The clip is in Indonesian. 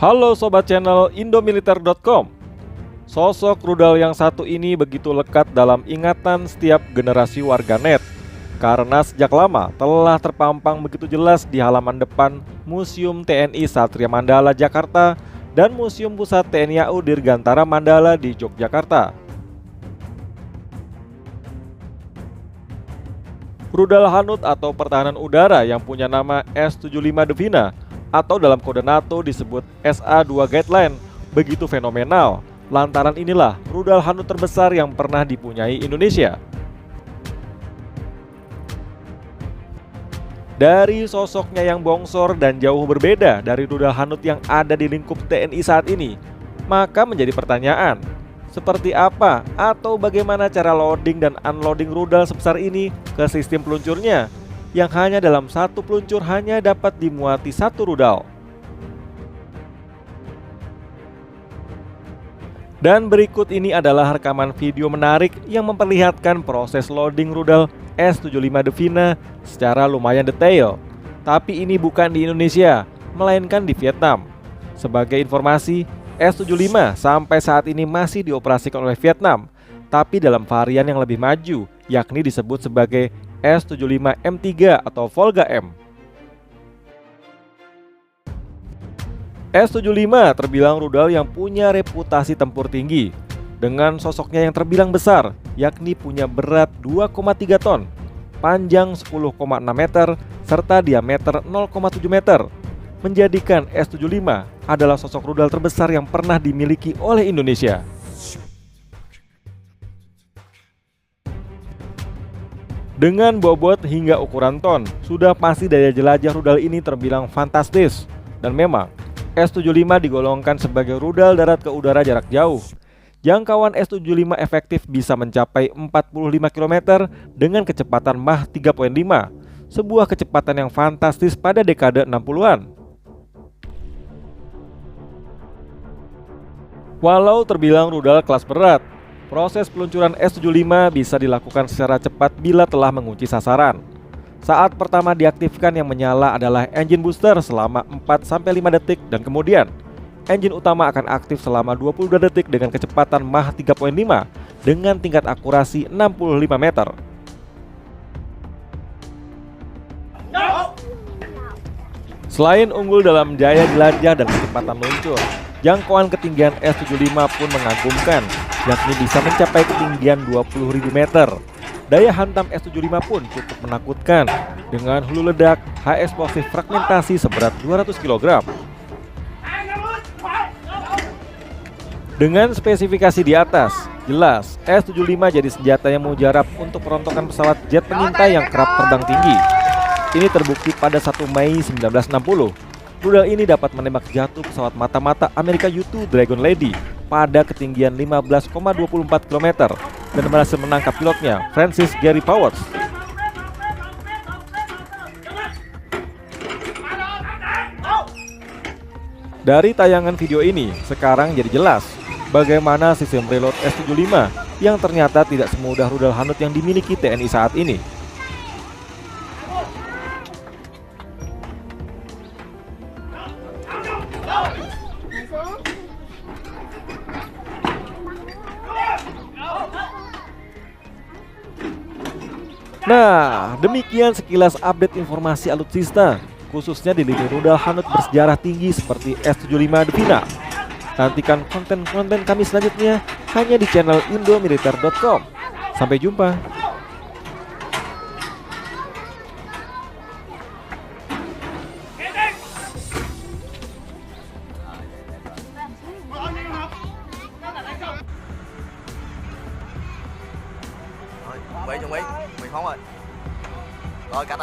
Halo Sobat channel Indomiliter.com. Sosok rudal yang satu ini begitu lekat dalam ingatan setiap generasi warganet karena sejak lama telah terpampang begitu jelas di halaman depan Museum TNI Satria Mandala Jakarta dan Museum Pusat TNI AU Dirgantara Mandala di Yogyakarta. Rudal Hanut atau pertahanan udara yang punya nama S-75 Devina atau dalam kode NATO disebut SA-2 Guideline begitu fenomenal. Lantaran inilah rudal Hanut terbesar yang pernah dipunyai Indonesia. Dari sosoknya yang bongsor dan jauh berbeda dari rudal Hanut yang ada di lingkup TNI saat ini, maka menjadi pertanyaan, seperti apa atau bagaimana cara loading dan unloading rudal sebesar ini ke sistem peluncurnya yang hanya dalam satu peluncur hanya dapat dimuati satu rudal. Dan berikut ini adalah rekaman video menarik yang memperlihatkan proses loading rudal S-75 Devina secara lumayan detail. Tapi ini bukan di Indonesia, melainkan di Vietnam. Sebagai informasi, S-75 sampai saat ini masih dioperasikan oleh Vietnam, tapi dalam varian yang lebih maju, yakni disebut sebagai S-75 M3 atau Volga M. S-75 terbilang rudal yang punya reputasi tempur tinggi, dengan sosoknya yang terbilang besar, yakni punya berat 2,3 ton, panjang 10,6 meter, serta diameter 0,7 meter, menjadikan S-75 adalah sosok rudal terbesar yang pernah dimiliki oleh Indonesia. Dengan bobot hingga ukuran ton, sudah pasti daya jelajah rudal ini terbilang fantastis. Dan memang, S-75 digolongkan sebagai rudal darat ke udara jarak jauh. Jangkauan S-75 efektif bisa mencapai 45 km dengan kecepatan Mach 3.5, sebuah kecepatan yang fantastis pada dekade 60-an. Walau terbilang rudal kelas berat, proses peluncuran S-75 bisa dilakukan secara cepat bila telah mengunci sasaran. Saat pertama diaktifkan yang menyala adalah engine booster selama 4-5 detik dan kemudian engine utama akan aktif selama 22 detik dengan kecepatan Mach 3.5 dengan tingkat akurasi 65 meter. Selain unggul dalam daya jelajah dan kecepatan luncur, jangkauan ketinggian S-75 pun mengagumkan, yakni bisa mencapai ketinggian 20.000 meter. Daya hantam S-75 pun cukup menakutkan dengan hulu ledak high explosive fragmentasi seberat 200 kg. Dengan spesifikasi di atas, jelas S-75 jadi senjata yang mujarab untuk perontokan pesawat jet pengintai yang kerap terbang tinggi. Ini terbukti pada 1 Mei 1960. Rudal ini dapat menembak jatuh pesawat mata-mata Amerika U-2 Dragon Lady pada ketinggian 15,24 km dan berhasil menangkap pilotnya, Francis Gary Powers. Dari tayangan video ini, sekarang jadi jelas bagaimana sistem reload S-75 yang ternyata tidak semudah rudal Hanut yang dimiliki TNI saat ini. Nah, demikian sekilas update informasi alutsista, khususnya di lini rudal Hanut bersejarah tinggi seperti S-75 Devina. Nantikan konten-konten kami selanjutnya hanya di channel Indomiliter.com. Sampai jumpa. Chuẩn bị không rồi. Rồi cắt